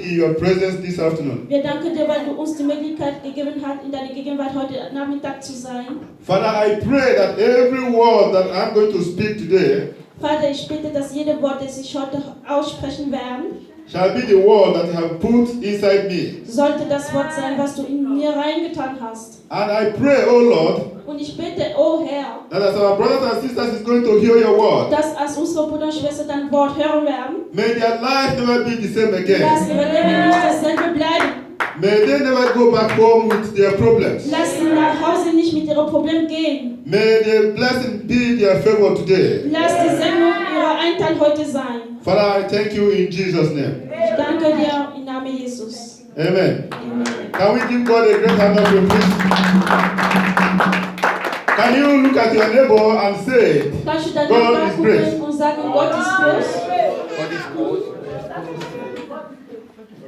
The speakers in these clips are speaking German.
in your presence this afternoon. Wir danken dir, weil du uns die Möglichkeit gegeben hast, in deiner Gegenwart heute Nachmittag zu sein. Father, I pray that every word that I'm going to speak today Vater, ich bitte, dass jede Wort, das ich heute aussprechen werde, shall be the word that you have put inside me. sollte das Wort sein, was du in mir reingetan hast. And I pray, oh Lord, Und ich bitte, oh Herr, that as our brothers and sisters is going to hear your word, dass als unsere Brüder und Schwestern dein Wort hören werden, may their life never be the same dass again. ihr Leben nicht dasselbe bleiben. May they never go back home with their problems. Lass sie nach Hause nicht mit ihrem Problem gehen. May the blessing be their favor today. Lass die Sendung ihrer Einteil heute sein. Father, I thank you in Jesus' name. Ich danke dir im Namen Jesus. Amen. Amen. Can we give God a great hand of praise? Can you look at your neighbor and say, Kannst du deinen God Nachbarn is great. gucken und sagen, Gott ist groß? God is good.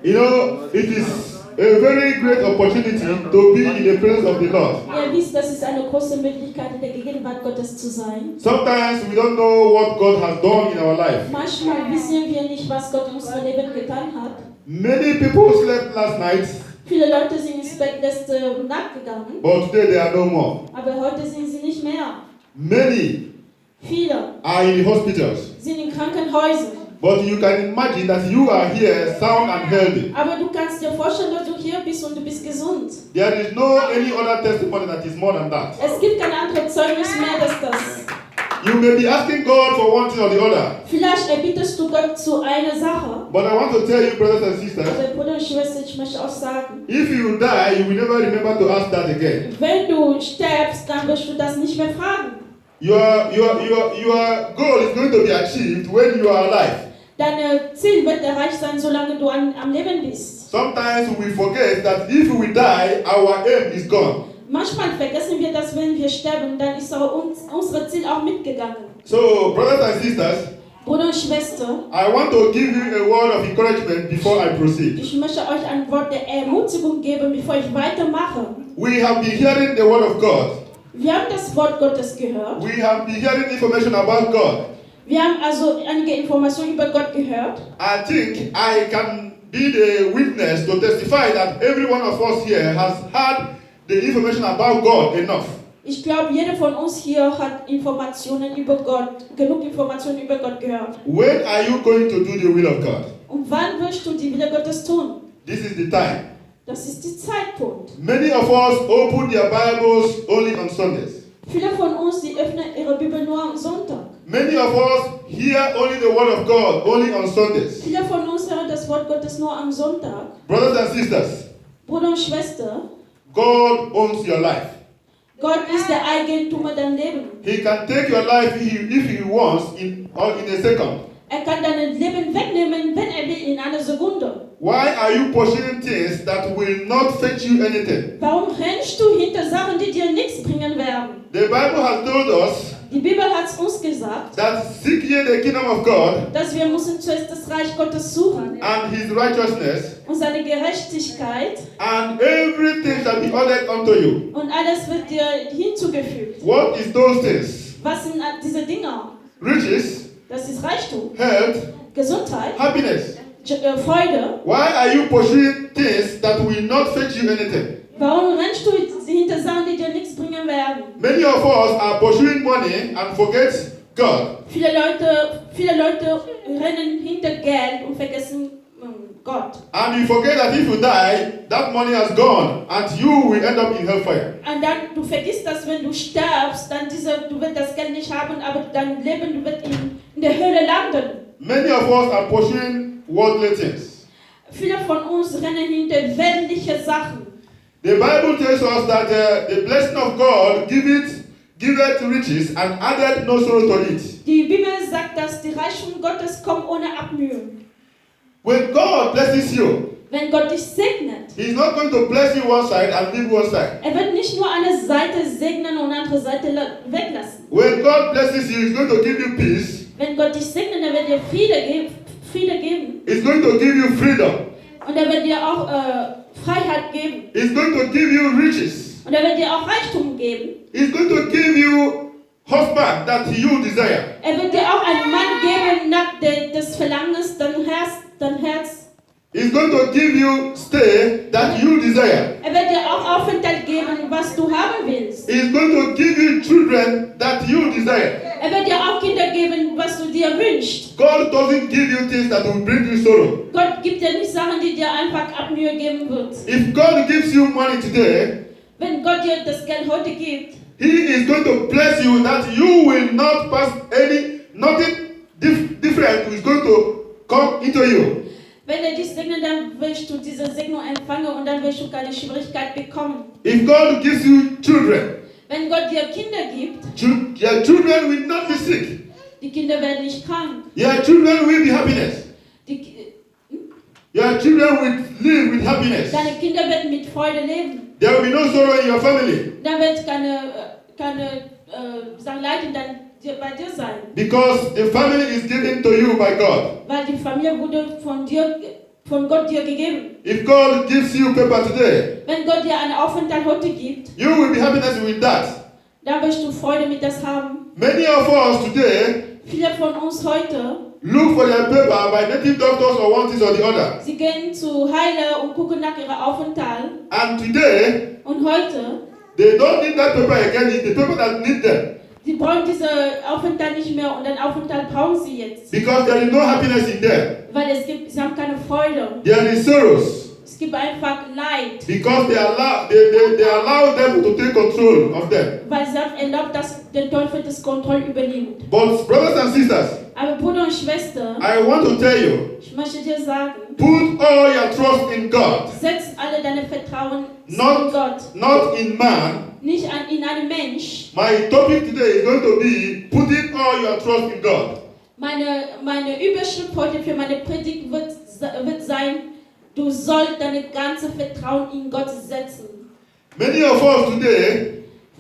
You know, it is a very great opportunity to be in the presence of the Lord. Ihr wisst, das ist eine große Möglichkeit, in der Gegenwart Gottes zu sein. Sometimes we don't know what God has done in our life. Manchmal wissen wir nicht, was Gott in unserem Leben getan hat. Many people slept last night, Viele Leute sind ins Bett letzte Nacht gegangen, but today they are no more. aber heute sind sie nicht mehr. Many Viele are in the hospitals, sind in Krankenhäusern. but you can imagine that you are here sound and healthy. Aber du kannst dir vorstellen, dass du hier bist und du bist gesund. There is no any other testimony that is more than that. Es gibt kein anderes Zeugnis mehr als das. You may be asking God for one thing or the other, Vielleicht erbittest du Gott zu einer Sache. but I want to tell you, brothers and sisters, Aber Bruder und Schwester, ich möchte auch sagen, if you die, you will never remember to ask that again. wenn du stirbst, dann wirst du das nicht mehr fragen. Your goal is going to be achieved when you are alive. Dein Ziel wird erreicht sein, solange du am Leben bist. Sometimes we forget that if we die, our aim is gone. Manchmal vergessen wir, dass wenn wir sterben, dann ist auch unser Ziel auch mitgegangen. So, brothers and sisters, Bruder und Schwester, I want to give you a word of encouragement before I proceed. ich möchte euch ein Wort der Ermutigung geben, bevor ich weitermache. We have been hearing the word of God. Wir haben das Wort Gottes gehört. We have been hearing information about God. Wir haben also einige Informationen über Gott gehört. I think I can be the witness to testify that every one of us here has had the information about God enough. Ich glaube, jeder von uns hier hat Informationen über Gott, genug Informationen über Gott gehört. When are you going to do the will of God? Und wann wirst du die Wille Gottes tun? This is the time. Das ist der Zeitpunkt. Many of us open their Bibles only on Sundays. Viele von uns, die öffnen ihre Bibel nur am Sonntag. Many of us hear only the word of God only on Sundays. Viele von uns hören das Wort Gottes nur am Sonntag. Brothers and sisters, Bruder und Schwester, God owns your life. Gott ist der Eigentümer dein Leben. He can take your life if he wants in a second. Er kann dein Leben wegnehmen, wenn er will, in einer Sekunde. Why are you pursuing things that will not fetch you anything? Warum rennst du hinter Sachen, die dir nichts bringen werden? The Bible has told us Die Bibel hat uns gesagt, that seek ye the kingdom of God dass wir müssen zuerst das Reich Gottes suchen and his righteousness, und seine Gerechtigkeit and everything shall be added unto you. und alles wird dir hinzugefügt. What is those things? Was sind diese Dinge? Riches, Das ist Reichtum, health, Gesundheit, happiness. Freude. Why are you pursuing things that will not fetch you anything? Warum rennst du hinter Sachen, die dir nichts bringen werden? Many of us are pursuing money and forget God. Viele Leute rennen hinter Geld und vergessen Gott. And you forget that if you die, that money has gone and you will end up in hellfire. Und dann, du vergisst, dass wenn du stirbst, dann du wirst das Geld nicht haben, aber dein Leben, du wirst in der Hölle landen. Many of us are pursuing worldly things. Viele von uns rennen hinter weltliche Sachen. The Bible tells us that the blessing of God giveth riches and added no sorrow to it. Die Bibel sagt, dass die Reichtum Gottes kommt ohne Abmühen. When God blesses you, Wenn Gott dich segnet, He's not going to bless you one side and leave one side. er wird nicht nur eine Seite segnen und andere Seite weglassen. When God blesses you, He's going to give you peace. Wenn Gott dich segnet, er wird dir Friede geben. He's going to give you freedom. Und er wird dir auch Freiheit geben. He's going to give you riches. Und er wird dir auch Reichtum geben. He's going to give you husband that you desire. Er wird dir auch einen Mann geben, nach des Verlangens dein Herz He's going to give you stay that you desire. Er wird dir auch Aufenthalt geben, was du haben willst. He's going to give you children that you desire. Er wird dir auch Kinder geben, was du dir wünschst. God doesn't give you things that will bring you sorrow. Gott gibt dir nicht Sachen, die dir einfach Abmühe geben wird. If God gives you money today, Wenn Gott dir das Geld heute gibt, He is going to bless you that you will not pass nothing different is going to come into you. wenn er dich segnet, dann wirst du diese Segnung empfangen und dann wirst du keine Schwierigkeit bekommen. If God gives you children, Wenn Gott dir Kinder gibt, your children will not be sick. die Kinder werden nicht krank. Your children will be happiness. Die, Your children will live with happiness. deine Kinder werden mit Freude leben. There will be no sorrow in your family Da wird keine Leid bei dir sein. because the family is given to you by God. Weil die Familie wurde von Gott dir gegeben. If God gives you paper today, Wenn Gott dir einen Aufenthalt heute gibt, you will be happiness with that. dann wirst du Freude mit das haben. Many of us today Viele von uns heute, look for their paper by native doctors or one thing or the other. sie gehen zu Heiler und gucken nach ihrem Aufenthalt. And today, Und heute, they don't need that paper again. It's the paper that needs them. sie brauchen diesen Aufenthalt nicht mehr und den Aufenthalt brauchen sie jetzt. Because there is no happiness in them. Weil sie haben keine Freude. There is sorrows. Es gibt einfach Leid. Because they allow them to take control of them. Weil sie haben erlaubt, dass der Teufel das Kontrolle übernimmt. But brothers and sisters, Aber Bruder und Schwester, I want to tell you, ich möchte dir sagen, put all your trust in God, setz alle deine Vertrauen in Not- Gott. not in man. Nicht in einen Mensch. My topic today is going to be putting all your trust in God. Meine Überschrift heute für meine Predigt wird sein, du sollst deine ganze Vertrauen in Gott setzen. Many of us today,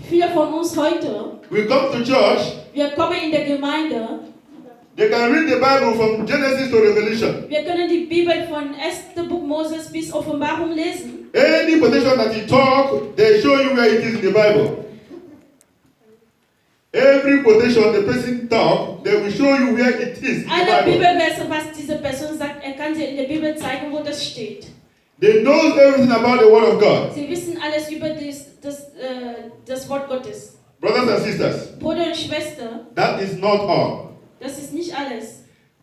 Viele von uns heute, we come to church, wir kommen in der Gemeinde, they can read the Bible from Genesis to Revelation. wir können die Bibel von 1. Buch Moses bis Offenbarung lesen. Any quotation that you talk, they show you where it is in the Bible. Every quotation the person talk, they will show you where it is in the Alle Bible. Bibelverse, was diese Person sagt, er kann dir in der Bibel zeigen, wo das steht. They know everything about the Word of God. Sie wissen alles über das Wort Gottes. Brothers and sisters, Bruder und Schwester, that is not all. das ist nicht alles.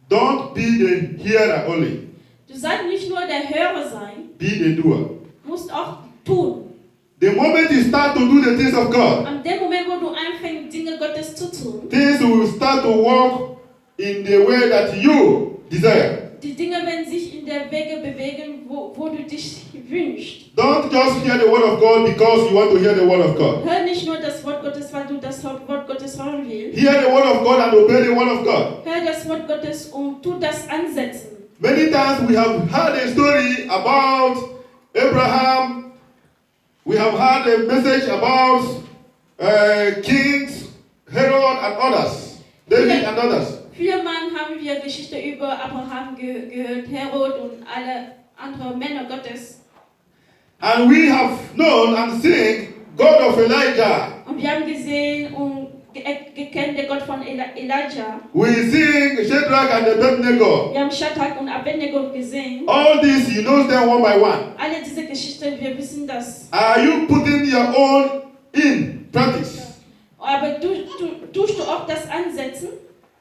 Don't be the hearer only. Du sollst nicht nur der Hörer sein, Be the doer. du musst auch tun. The moment you start to do the things of God, An dem Moment, wo du anfängst, Dinge Gottes zu tun, things will start to walk in the way that you desire. die Dinge werden sich in der Wege bewegen, wo du dich wünschst. Don't just hear the Word of God because you want to hear the Word of God. Hör nicht nur das Wort Gottes, weil du das Wort Gottes hören willst. Hear the Word of God and obey the Word of God. Hör das Wort Gottes und tu das ansetzen. Many times we have heard a story about Abraham. We have heard a message about kings, Herod and others, David and others. Vielmal haben wir Geschichte über Abraham gehört, Herod und alle anderen Männer Gottes. And we have known and seen God of Elijah. Und wir haben gesehen und gekannt den Gott von Elijah. We sing Shadrach and Abednego. Wir haben Shadrach und Abednego gesehen. All these, you know them one by one. Alle diese Geschichten, wir wissen das. Are you putting your own in practice? Aber tust du auch das ansetzen?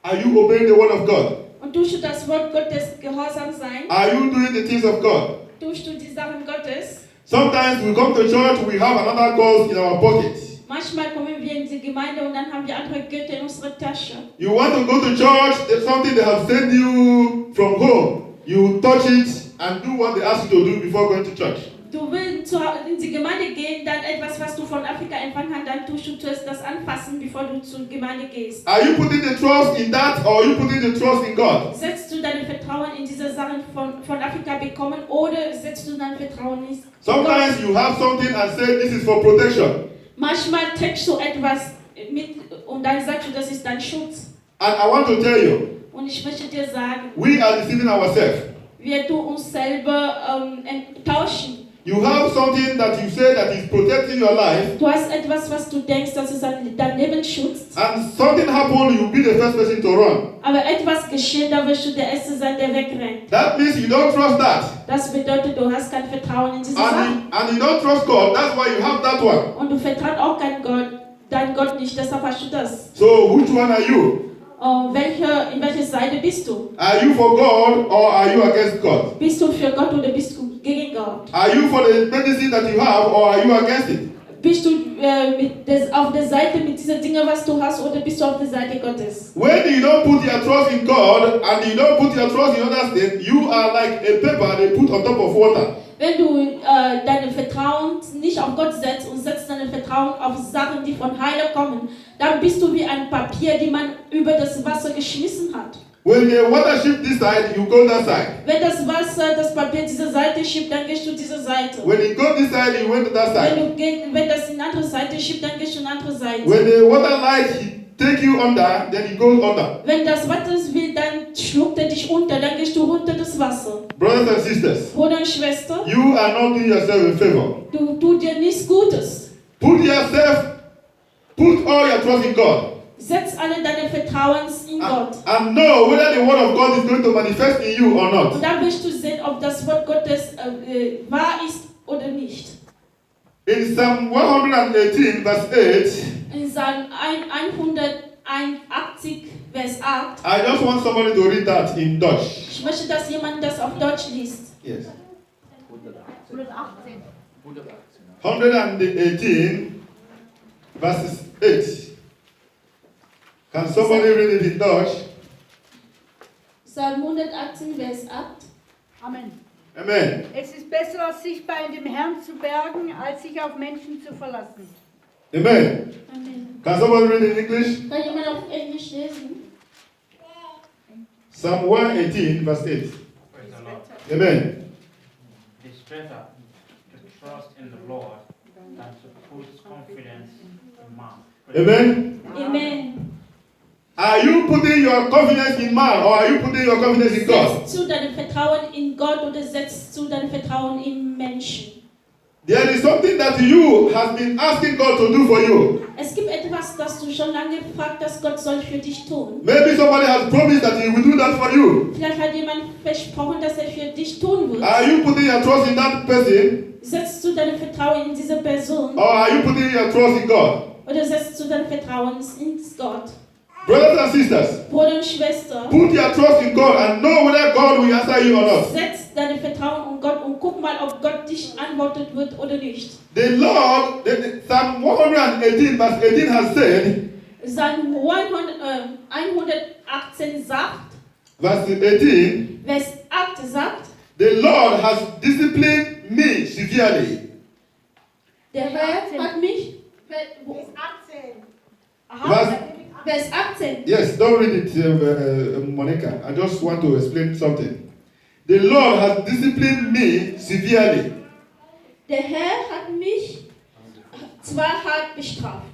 Are you obeying the word of God? Und tust du das Wort Gottes gehorsam sein? Are you doing the things of God? Tust du die Sachen Gottes? Sometimes we come to church, we have another cause in our pocket. Manchmal kommen wir in die Gemeinde und dann haben wir andere Götter in unserer Tasche. You want to go to church, there's something they have sent you from home. You touch it and do what they ask you to do before going to church. Du willst in die Gemeinde gehen, dann etwas, was du von Afrika empfangen hast, dann tust du zuerst das anfassen, bevor du zur Gemeinde gehst. Are you putting the trust in that or are you putting the trust in God? Setzt du dein Vertrauen in diese Sachen von Afrika bekommen oder setzt du dein Vertrauen nicht? Sometimes you have something and say this is for protection. Manchmal trägst du etwas mit und dann sagst du, das ist dein Schutz. And I want to tell you, Und ich möchte dir sagen, we are deceiving ourselves. wir tun uns selber enttäuschen. You have something that you say that is protecting your life, Du hast etwas, was du denkst, dass es dein Leben schützt. and something happened, you'll be the first person to run. Aber etwas geschieht, da wirst du der Erste sein, der wegrennt. That means you don't trust that. Das bedeutet, du hast kein Vertrauen in diese Sache. And you don't trust God. That's why you have that one. Und du vertraust auch dein Gott nicht, deshalb hast du das. So which one are you? In welcher Seite bist du? Are you for God or are you against God? Bist du für Gott oder bist du gegen Gott? Are you for the medicine that you have or are you against it? Bist du auf der Seite mit diesen Dingen, was du hast, oder bist du auf der Seite Gottes? When you don't put your trust in God and you don't put your trust in other things, you are like a paper they put on top of water. Wenn du dein Vertrauen nicht auf Gott setzt und setzt dein Vertrauen auf Sachen, die von Heiler kommen, dann bist du wie ein Papier, die man über das Wasser geschmissen hat. When the water shifts this side, you go that side. Wenn das Wasser das Papier diese Seite schiebt, dann gehst du diese Seite. When it goes this side, you went to that side. Wenn das in die andere Seite schiebt, dann gehst du in die andere Seite. When the water light take you under, then it goes under. Wenn das Wasser will, dann schluckt er dich unter, dann gehst du runter das Wasser. Brothers and sisters, Bruder und Schwester, you are not doing yourself a favor. du tust dir nichts Gutes. Put all your trust in God. Setz alle deine Vertrauens in Gott. And know whether the word of God is going to manifest in you or not. Und dann wirst du sehen, ob das Wort Gottes wahr ist oder nicht. In Psalm 118, verse 8, In Psalm 181, Vers 8. I just want somebody to read that in Dutch. Ich möchte, dass jemand das auf Deutsch liest. Yes. 118. 118, verses 8. Can somebody read it in Dutch? Psalm 118, Vers 8. Amen. Amen. Es ist besser, sich bei dem Herrn zu bergen, als sich auf Menschen zu verlassen. Amen. Amen. Can somebody read in English? Kann jemand auf Englisch lesen? Psalm 118, verse 8. Praise the Lord. Amen. It is better to trust in the Lord than to put confidence in man. Amen. Amen. Are you putting your confidence in man or are you putting your confidence in God? Setzt du dein Vertrauen in Gott oder setzt du dein Vertrauen in Menschen? There is something that you have been asking God to do for you. Es gibt etwas, das du schon lange gefragt hast, Gott soll für dich tun. Maybe somebody has promised that he will do that for you. Vielleicht hat jemand versprochen, dass er für dich tun wird. Are you putting your trust in that person Setzt du dein Vertrauen in diese Person or are you putting your trust in God? oder setzt du dein Vertrauen in Gott? Brothers and sisters, Bruder und Schwester, put your trust in God and know whether God will answer you or not. setz dein Vertrauen in Gott und guck mal, ob Gott dich antwortet wird oder nicht. The Lord, Psalm 118 verse 18 has said, Psalm 118 sagt, verse 18, Vers 8 sagt, the Lord has disciplined me severely. der Herr hat mich, Verse, Vers 18, yes, don't read it, Monica. I just want to explain something. The Lord has disciplined me severely. der Herr hat mich zwar hart bestraft,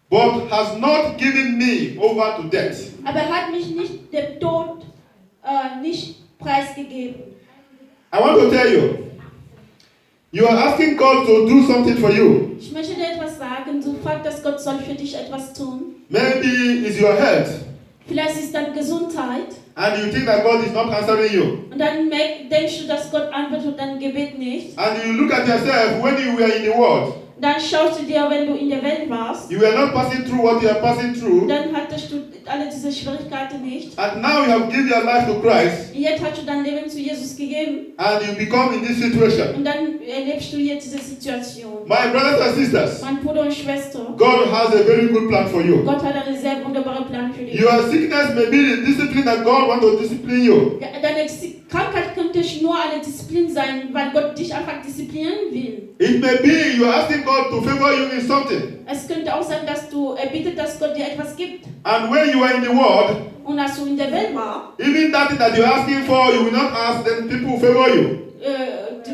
But has not given me over to death. aber er hat mich nicht dem Tod nicht preisgegeben. I want to tell you, you are asking God to do something for you. Ich möchte dir etwas sagen, du fragst, dass Gott soll für dich etwas tun. Maybe it's your health, Vielleicht ist deine Gesundheit and you think that God is not answering you. und dann denkst du, dass Gott antwortet dein Gebet nicht. And you look at yourself when you were in the world. Dann schaust du dir, wenn du in der Welt warst, You were not passing through what you are passing through. dann hattest du alle diese Schwierigkeiten nicht. And now you have given your life to Christ. Jetzt hast du dein Leben zu Jesus gegeben And you become in this situation. und dann erlebst du jetzt diese Situation. My brothers and sisters, Mein Bruder und Schwester, God has a very good plan for you. Gott hat einen sehr wunderbaren Plan für dich. Your sickness may be the discipline that God wants to discipline you. Ja, deine Krankheit könnte nur eine Disziplin sein, weil Gott dich einfach disziplinieren will. It may be you are asking God to favor you in something. Es könnte auch sein, dass du erbittet, dass Gott dir etwas gibt. And when you are in the world, Und als du in der Welt warst, even that thing that you are asking for, you will not ask, then people will favor you.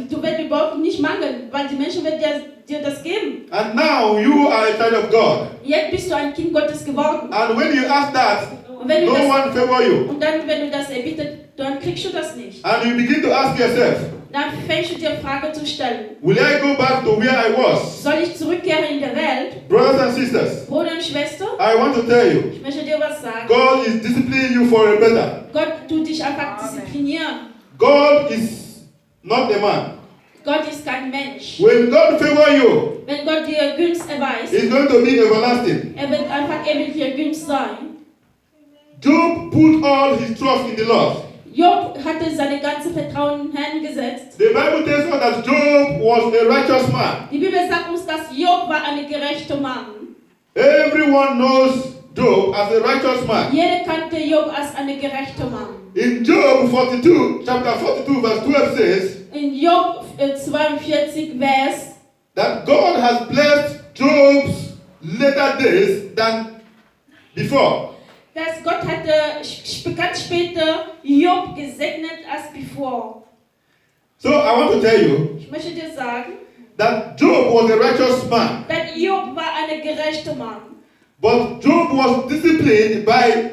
du wirst überhaupt nicht mangeln, weil die Menschen werden dir das geben. And now you are a child of God. Jetzt bist du ein Kind Gottes geworden. And when you ask that, Und wenn no du das, one favor you. und dann, wenn du das erbittet, dann kriegst du das nicht. And you begin to ask yourself, Dann fängst du dir Frage zu stellen. will I go back to where I was? Soll ich zurückkehren in der Welt? Brothers and sisters, Bruder und Schwester, I want to tell you, ich möchte dir was sagen. God is disciplining you for a better. Gott tut dich einfach disziplinieren. God is not a man. Gott ist kein Mensch. When God favor you, Wenn Gott dir Gunst erweist, it's going to be everlasting. wird einfach ewig dir Gunst sein. Job put all his trust in the Lord. Job hatte seine ganze Vertrauen in Herrn gesetzt. The Bible tells us that Job was a righteous man. Die Bibel sagt uns, dass Job war ein gerechter Mann. Everyone knows Job as a righteous man. Jeder kannte Job als ein gerechter Mann. In Job 42, chapter 42, verse 12 says In Job 42, Vers, that God has blessed Job's later days than before. dass Gott hatte ganz später Job gesegnet als bevor. So I want to tell you Ich möchte dir sagen, that Job was a righteous man, dass Job war ein gerechter Mann. but Job was disciplined by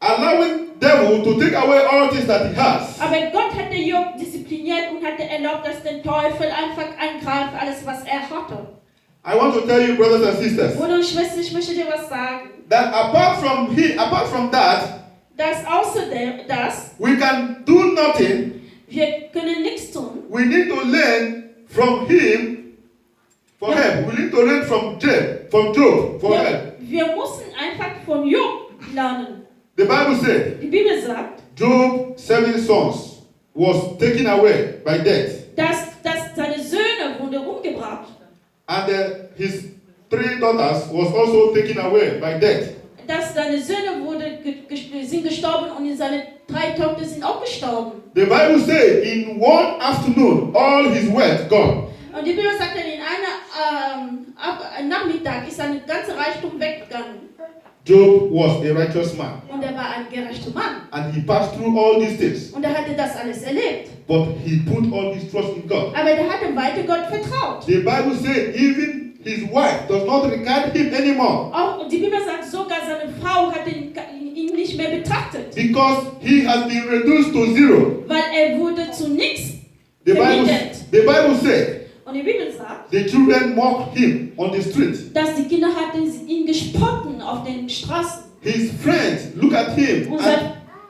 allowing devil to take away all things that he has. Aber Gott hatte Job diszipliniert und hatte erlaubt, dass der Teufel einfach angreift, alles was er hatte. I want to tell you, brothers and sisters, Bruder und Schwester, ich möchte dir was sagen. that apart from that, Dass außerdem das, we can do nothing. wir können nichts tun. We need to learn from him for Yeah. help. We need to learn from Job for help. Wir müssen einfach von Job lernen. The Bible said Die Bibel sagt, Job's 7 sons was taken away by death, dass seine Söhne wurden umgebracht. and his 3 daughters was also taken away by death. Dass seine Söhne sind gestorben und seine 3 Töchter sind auch gestorben. The Bible said in one afternoon all his wealth gone. Und die Bibel sagt, in einem Nachmittag ist sein ganzer Reichtum weggegangen. Job was a righteous man, Und er war ein gerechter Mann. and he passed through all these things, Und er hatte das alles erlebt. but he put all his trust in God. Aber er hatte weiter Gott vertraut. The Bible said even his wife does not regard him anymore, Auch die Bibel sagt, sogar seine Frau hat ihn nicht mehr betrachtet. because he has been reduced to zero. Weil er wurde zu nichts The Bible said Und die Bibel sagt, the children mocked him on the street. dass die Kinder hatten ihn gespotten auf den Straßen. His friends look at him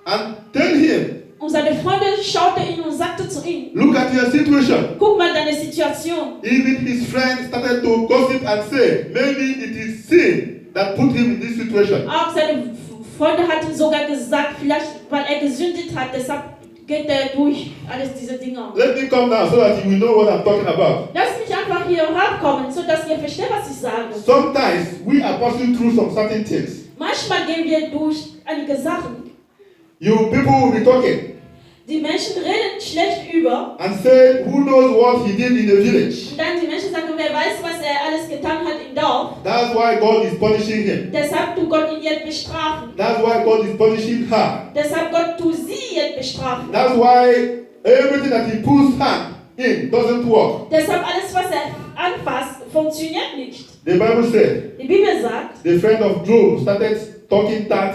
and tell him, Und seine Freunde schaute ihn und sagte zu ihm, look at your situation. guck mal deine Situation. Even his friends started to gossip and say, maybe it is sin that put him in this situation. Auch seine Freunde hatten sogar gesagt, vielleicht weil er gesündigt hat, deshalb geht er durch alles diese Dinge. Let me come down so that you will know what I'm talking about. Lass mich einfach hier rankommen, sodass ihr versteht, was ich sage. Sometimes we are passing through some certain things. Manchmal gehen wir durch einige Sachen. You people will be talking Die Menschen reden schlecht über. and say, who knows what he did in the village. Und dann die Menschen sagen, wer weiß, was er alles getan hat im Dorf. That's why God is punishing him. Deshalb tut Gott ihn jetzt bestrafen. That's why God is punishing her. Deshalb Gott tut sie jetzt bestrafen. That's why everything that he puts hand in doesn't work. Deshalb alles, was er anfasst, funktioniert nicht. The Bible said Die Bibel sagt, the friend of Job started talking that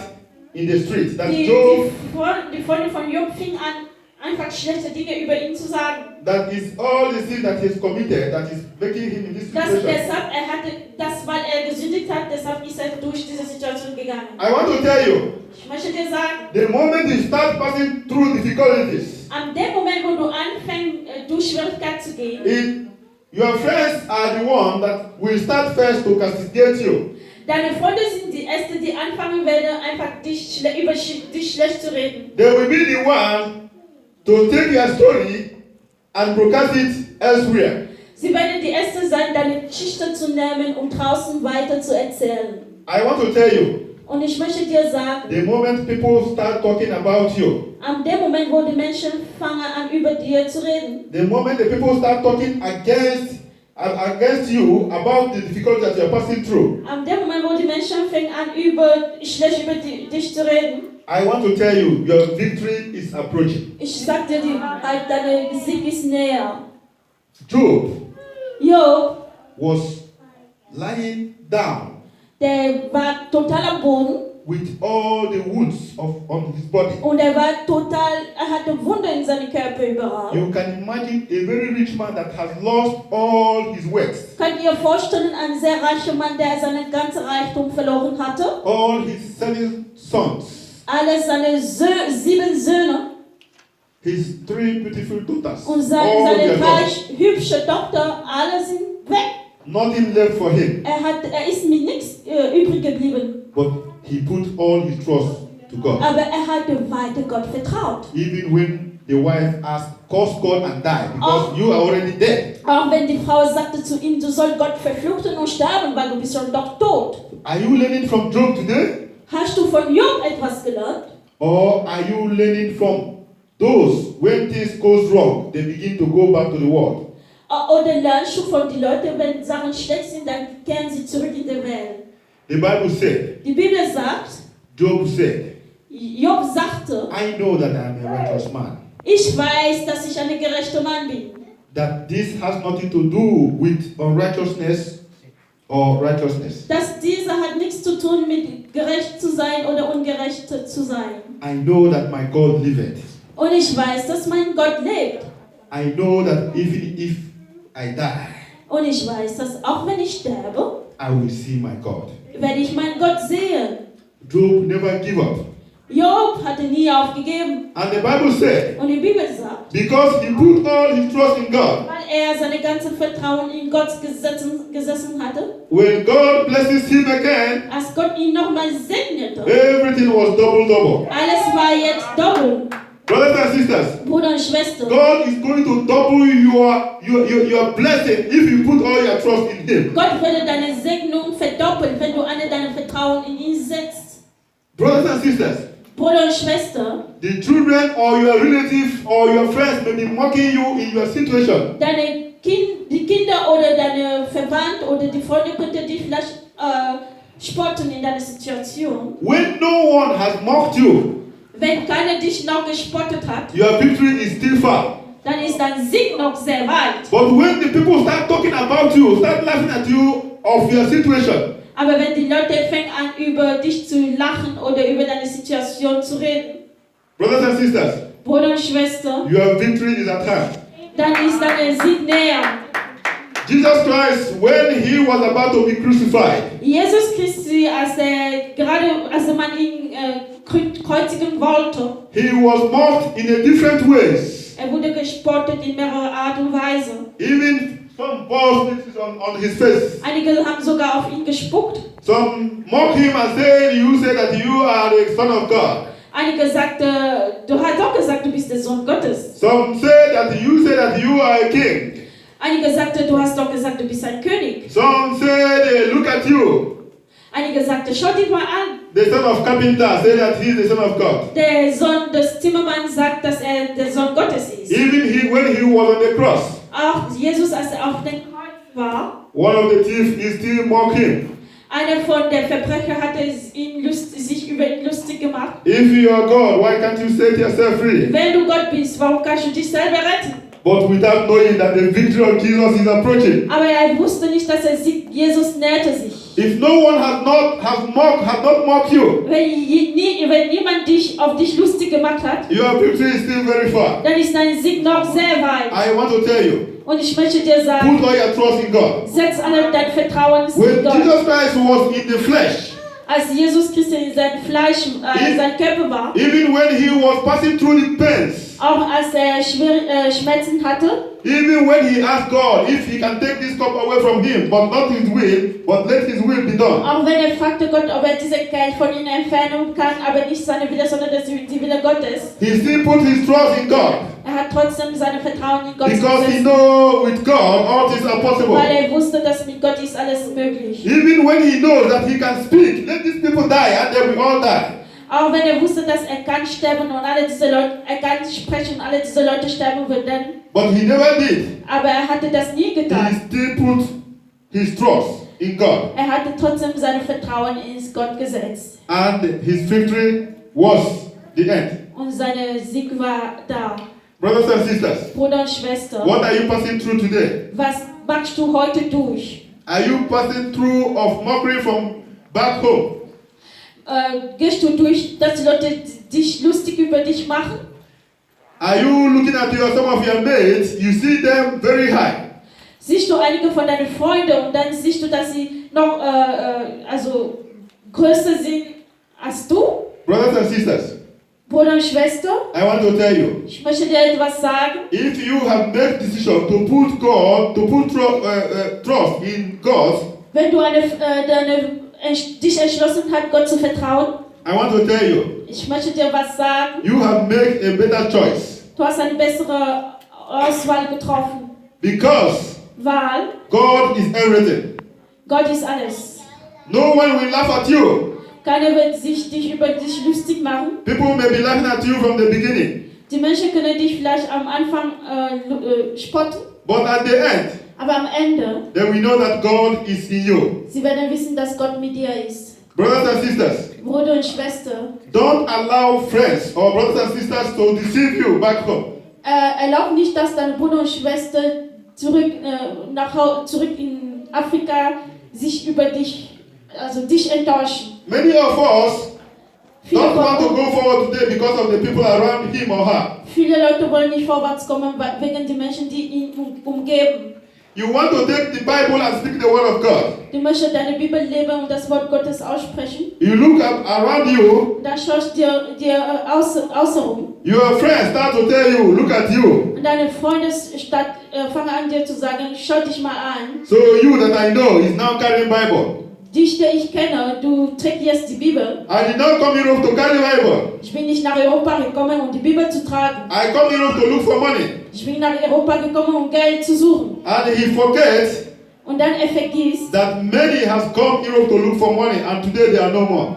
in the street. That die Job, Freunde von Job fingen an, einfach schlechte Dinge über ihn zu sagen. that is all the sin that he has committed that is making him in this situation. Deshalb, weil er gesündigt hat, deshalb ist er durch diese Situation gegangen. I want to tell you, Ich möchte dir sagen, the moment you start passing through difficulties, an dem Moment, wo du anfängst, durch Schwierigkeiten zu gehen, your friends are the one that will start first to castigate you. deine Freunde sind die Ersten, die anfangen werden, einfach über dich schlecht zu reden. They will be the one to take your story and broadcast it elsewhere. Sie werden die Ersten sein, deine Geschichte zu nehmen, um draußen weiter zu erzählen. I want to tell you, Und ich möchte dir sagen, the moment people start talking about you, an dem Moment, wo die Menschen fangen an, über dir zu reden, the moment the people start talking against you about the difficulty that you are passing through, an dem Moment, wo die Menschen fangen an, schlecht über dich zu reden, I want to tell you, your victory is approaching. ich sag dir, dein Sieg ist näher. Job Job, was lying down der war total am Boden with all the wounds on his body. Und er hatte Wunden in seinem Körper überall. You can imagine a very rich man that has lost all his wealth, Könnt ihr vorstellen, ein sehr reicher Mann, der seinen ganzen Reichtum verloren hatte? all his 7 sons, Alle seine 7 Söhne his 3 beautiful daughters, und all seine their 3 lost. hübsche Tochter, alle sind weg. Nothing left for him, Er ist mit nichts übrig geblieben. but he put all his trust to God. Aber er hatte weiter Gott vertraut. Even when the wife asked, curse God and die, because you are already dead. Auch wenn die Frau sagte zu ihm, du sollst Gott verfluchen und sterben, weil du bist schon doch tot. Are you learning from Job today? Hast du von Job etwas gelernt? Or are you learning from those, when things goes wrong, they begin to go back to the world? Oder lernst du von den Leuten, wenn Sachen schlecht sind, dann kehren sie zurück in die Welt? The Bible said, Die Bibel sagt, Job said, Job sagte, I know that I am a righteous man. ich weiß, dass ich ein gerechter Mann bin. That this has nothing to do with unrighteousness or righteousness. Dass dieser hat nichts zu tun mit gerecht zu sein oder ungerecht zu sein. I know that my God liveth. Und ich weiß, dass mein Gott lebt. I know that even if I die, Und ich weiß, dass auch wenn ich sterbe, I will see my God. werde ich meinen Gott sehen. Job never give up. Job hatte nie aufgegeben. And the Bible said, Und die Bibel sagt, because he put all his trust in God, weil er seine ganze Vertrauen in Gott gesessen hatte, when God blesses him again, als Gott ihn nochmal segnete, everything was double. alles war jetzt doppelt. Brothers and sisters, Bruder und Schwester, God is going to double your blessing if you put all your trust in him. Gott würde deine Segnung verdoppeln, wenn du alle dein Vertrauen in ihn setzt. Brothers and sisters, Bruder und Schwester, the children or your relatives or your friends may be mocking you in your situation. die Kinder oder deine Verwandten oder die Freunde könnten dich vielleicht spotten in deiner Situation. When no one has mocked you, Wenn keiner dich noch gespottet hat, your victory is still far. dann ist dein Sieg noch sehr weit. But when the people start talking about you, start laughing at you of your situation, Aber wenn die Leute fangen an, über dich zu lachen oder über deine Situation zu reden, brothers and sisters, Bruder und Schwester, your victory is at hand. dann ist dein Sieg näher. Jesus Christ, when he was about to be crucified, Jesus Christi, als man ihn kreuzigen wollte, he was mocked in a different ways. er wurde gespottet in mehrere Art und Weise. Even some balls on his face. Einige haben sogar auf ihn gespuckt. Some mock him and say, you say that you are the son of God. Einige sagten, du hast doch gesagt, du bist der Sohn Gottes. Some say that you are a king. Einige sagten, du hast doch gesagt, du bist ein König. Some say they look at you. Einige sagten, schau dich mal an. The son of carpenter say that he is the son of God. Der Sohn des Zimmermanns sagt, dass er der Sohn Gottes ist. Even when he was on the cross, Auch Jesus, als er auf dem Kreuz war, one of the thieves is still mock him. einer von den Verbrechern hatte sich über ihn lustig gemacht. If you are God, why can't you set yourself free? Wenn du Gott bist, warum kannst du dich selber retten? But without knowing that the victory of Jesus is approaching. Aber er wusste nicht, dass Jesus näherte sich. If no one has not mocked you, Wenn niemand auf dich lustig gemacht hat, your victory is still very far. dann ist dein Sieg noch sehr weit. I want to tell you, Und ich möchte dir sagen, put all your trust in God. setz alle dein Vertrauen When in Gott. Jesus Christ was in the flesh, Als Jesus Christus in sein Fleisch, sein Körper war, even when he was passing through the pains, auch als er Schmerzen hatte, even when he asked God if he can take this cup away from him, but not his will, but let his will be done. auch wenn er fragte Gott, ob er diese Kelch von ihnen entfernen kann, aber nicht seine Wille, sondern die Wille Gottes. He still put his trust in God. Er hat trotzdem seine Vertrauen in Gott Because he gesetzt, knows with God all things are possible. weil er wusste, dass mit Gott ist alles möglich. Even when he knows that he can speak, let these people die and they will all die. Auch wenn er wusste, dass er kann sterben und alle diese Leute, er kann sprechen und alle diese Leute sterben würden, But he never did. aber er hatte das nie He getan. still put his trust in God. Er hatte trotzdem sein Vertrauen in Gott gesetzt. And his victory was the end. Und seine Sieg war da. Brothers and sisters, Bruder und Schwester, what are you passing through today? was machst du heute durch? Are you passing through of mockery from back home? Gehst du durch, dass die Leute dich lustig über dich machen? Are you looking at some of your mates? You see them very high. Siehst du einige von deinen Freunden und dann siehst du, dass sie noch größer sind als du? Brothers and sisters, Bruder und Schwester, I want to tell you, ich möchte dir etwas sagen. if you have made decision to put trust in God, Wenn du dich entschlossen hast, Gott zu vertrauen, I want to tell you, ich möchte dir was sagen. you have made a better choice. Du hast eine bessere Auswahl getroffen. Because Weil God is everything. Gott ist alles. No one will laugh at you. Keiner wird dich über dich lustig machen. People may be laughing at you from the beginning. Die Menschen können dich vielleicht am Anfang spotten, But at the end, aber am Ende, then we know that God is in you. sie werden wissen, dass Gott mit dir ist. Brothers and sisters, Bruder und Schwester, don't allow friends or brothers and sisters to deceive you back home. erlaub nicht, dass deine Bruder und Schwester zurück in Afrika sich über dich enttäuschen. Many of us Viele, don't want to von, go forward today because of the people around him or her. viele Leute wollen nicht vorwärts kommen wegen der Menschen, die ihn umgeben. You want to take the Bible and speak the word of God. Du möchtest deine Bibel leben und das Wort Gottes aussprechen. You look around you, Und dann schaust dir außenrum. your friends start to tell you, look at you. Und deine Freunde fangen an dir zu sagen, schau dich mal an. So you that I know is now carrying Bible. Dich, der ich kenne, du trägst jetzt die Bibel. I did not come Europe to carry Bible. Ich bin nicht nach Europa gekommen, um die Bibel zu tragen. I come Europe to look for money. Ich bin nach Europa gekommen, um Geld zu suchen. And he forgets Und dann vergisst, that many has come Europe to look for money and today they are no more.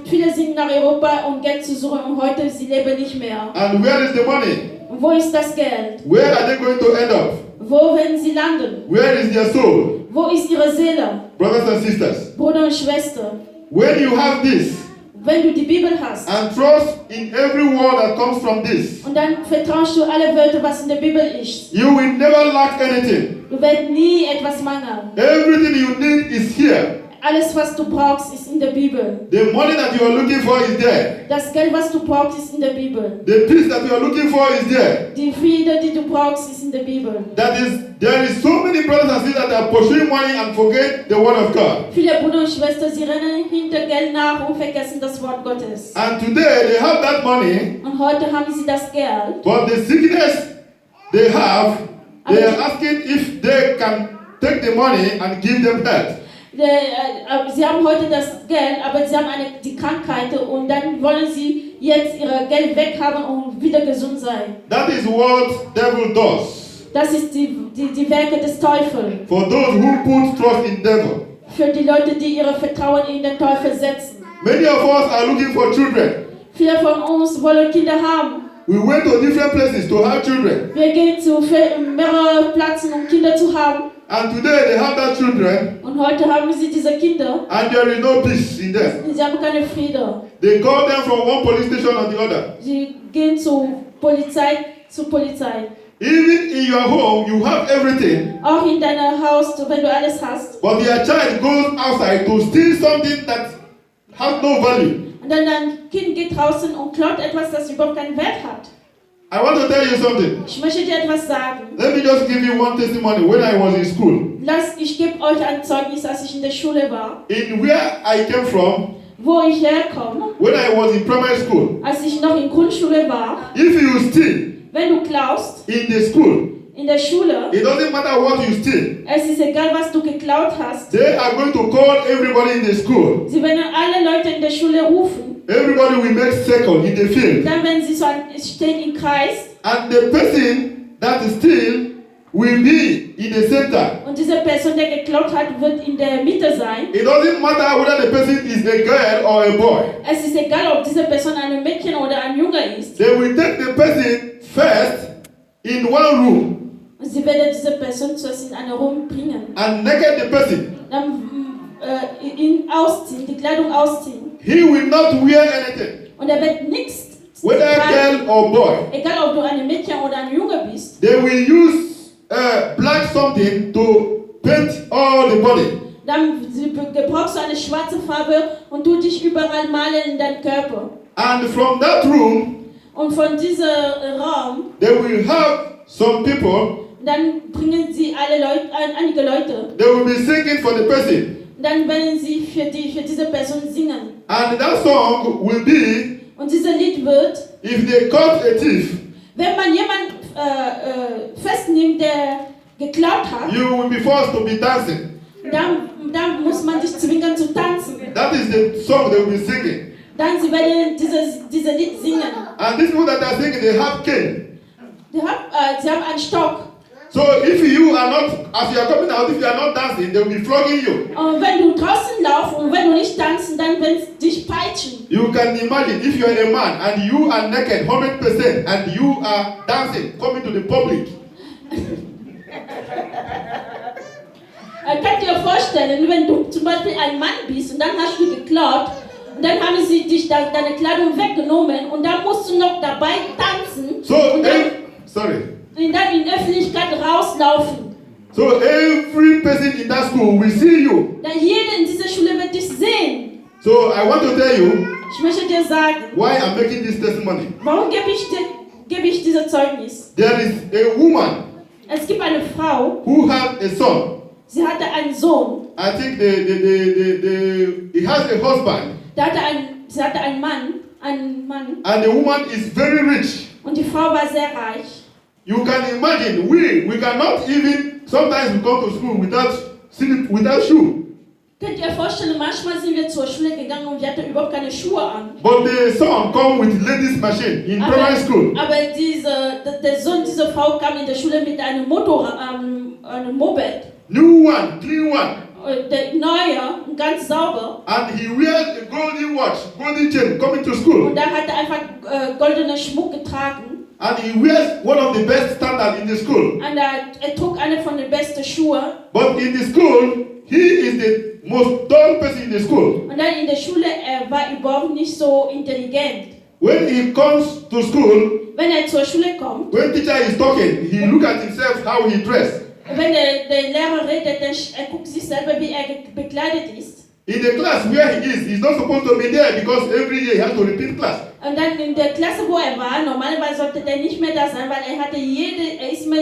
viele sind nach Europa, um Geld zu suchen und heute sie leben nicht mehr. And where is the money? Und wo ist das Geld? Where are they going to end up? Wo werden sie landen? Where is their soul? Wo ist ihre Seele? Brothers and sisters, Bruder und Schwester, when you have this wenn du die Bibel hast and trust in every word that comes from this, und dann vertraust du alle Wörter, was in der Bibel ist, you will never lack anything. du wirst nie etwas mangeln. Everything you need is here. Alles, was du brauchst, ist in der Bibel. The money that you are looking for is there. Das Geld, was du brauchst, ist in der Bibel. The peace that you are looking for is there. Die Friede, die du brauchst, ist in der Bibel. There is so many brothers and sisters that are pursuing money and forget the word of God. Viele Brüder und Schwestern, sie rennen hinter Geld nach und vergessen das Wort Gottes. And today they have that money, Und heute haben sie das Geld. but the sickness they have, they are asking if they can take the money and give them health. Sie haben heute das Geld, aber sie haben die Krankheit und dann wollen sie jetzt ihr Geld weghaben und wieder gesund sein. That is what devil does. Das ist die Werke des Teufels. For those who put trust in devil. Für die Leute, die ihre Vertrauen in den Teufel setzen. Many of us are looking for children. Viele von uns wollen Kinder haben. We went to different places to have children. Wir gehen zu mehreren Plätzen, um Kinder zu haben. And today they have that children. Und heute haben sie diese Kinder. And there is no peace in them. Sie haben keine Friede. They call them from one police station or the other. Sie gehen zur Polizei. Even in your home, you have everything. Auch in deinem Haus, wenn du alles hast. But your child goes outside to steal something that has no value. Und dann dein Kind geht draußen und klaut etwas, das überhaupt keinen Wert hat. I want to tell you something. Ich möchte dir etwas sagen. Let me just give you one testimony when I was in school. Ich gebe euch ein Zeugnis, als ich in der Schule war. In where I came from, Wo ich herkomme, when I was in primary school, als ich noch in Grundschule war. if you steal Wenn du klaust, in the school, in der Schule, it doesn't matter what you steal. es ist egal, was du geklaut hast. They are going to call everybody in the school. Sie werden alle Leute in der Schule rufen. Everybody will make circle in the field. Dann, wenn sie stehen im Kreis. And the person that steal will be in the center. Und diese Person, die geklaut hat, wird in der Mitte sein. It doesn't matter whether the person is a girl or a boy. Es ist egal, ob diese Person ein Mädchen oder ein Junge ist. They will take the person first in one room Und sie werden diese Person zuerst in einen Raum bringen. and naked the person. Dann ihn ausziehen, die Kleidung ausziehen. He will not wear anything, Und er wird nichts whether tragen. girl or boy. Egal, ob du ein Mädchen oder ein Junge bist. They will use black something to paint all the body. Dann gebrauchst du eine schwarze Farbe und du dich überall malen in deinen Körper. And from that room, Und von diesem Raum, they will have some people, dann bringen sie einige Leute. they will be singing for the person. Dann werden sie für diese Person singen. And that song will be, Und dieses Lied wird, if they caught a thief, wenn man jemanden festnimmt, der geklaut hat, you will be forced to be dancing. dann muss man dich zwingen zu tanzen. That is the song they will be singing. Dann sie werden dieses Lied singen. And these people that are singing, they have cane. Sie haben einen Stock. So if you are not, as you are coming out, if you are not dancing, they will be flogging you. Und wenn du draußen laufst und wenn du nicht tanzen, dann werden sie dich peitschen. You can imagine if you are a man and you are naked 100% and you are dancing, coming to the public. Kannst dir vorstellen, wenn du zum Beispiel ein Mann bist und dann hast du geklaut, und dann haben sie dich deine Kleidung weggenommen und dann musst du noch dabei tanzen So, und dann in der Öffentlichkeit rauslaufen. So every person in that school will see you. Dann jeder in dieser Schule wird dich sehen. So I want to tell you Ich möchte dir sagen, why I'm making this testimony. warum gebe ich dieses Zeugnis? There is a woman Es gibt eine Frau, who has a son. sie hatte einen Sohn, I think he has a husband, sie hatte einen Mann, and the woman is very rich. und die Frau war sehr reich. You can imagine, we cannot even, sometimes we come to school without shoe. Könnt ihr euch vorstellen, manchmal sind wir zur Schule gegangen und wir hatten überhaupt keine Schuhe an. But the son come with ladies machine in primary school. Aber der Sohn dieser Frau kam in der Schule mit einem einem Moped. New one, clean one. Der neue, ganz sauber. And he wears a golden watch, golden chain coming to school. Und da hat er einfach goldenen Schmuck getragen. And he wears one of the best standards in the school. Und er trug eine von den besten Schuhen. But in the school, he is the most dull person in the school. Und dann in der Schule, er war überhaupt nicht so intelligent. When he comes to school, Wenn er zur Schule kommt, when teacher is talking, he look at himself how he dressed. wenn der Lehrer redet, er guckt sich selber, wie er bekleidet ist. In the class where he is, he's not supposed to be there because every year he has to repeat class. Und dann in der Klasse, wo er war, normalerweise sollte der nicht mehr da sein, weil er ist immer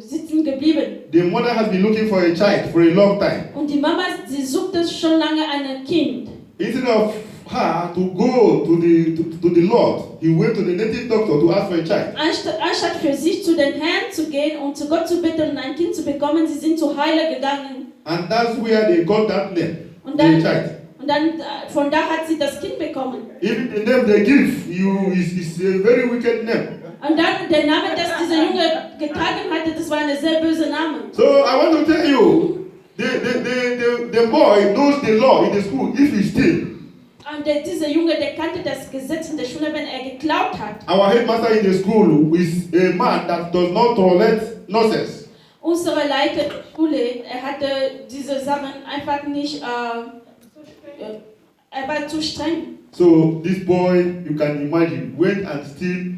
sitzen geblieben. The mother has been looking for a child for a long time. Und die Mama, sie suchte schon lange ein Kind. Instead of her to go to the Lord, he went to the native doctor to ask for a child. Anstatt für sich zu den Herrn zu gehen und zu Gott zu bitten und ein Kind zu bekommen, sie sind zu Heiler gegangen. And that's where they got that name, Und the dann, child. von da hat sie das Kind bekommen. Even the name they give you is a very wicked name. Und dann der Name, das dieser Junge getragen hatte, das war ein sehr böser Name. So I want to tell you, the boy knows the law in the school if he steal. Und dieser Junge, der kannte das Gesetz in der Schule, wenn er geklaut hat. Our headmaster in the school is a man that does not tolerate nonsense. Unsere Leiter der Schule, er hatte diese Sachen einfach nicht, er war zu streng. So this boy, you can imagine, went and steal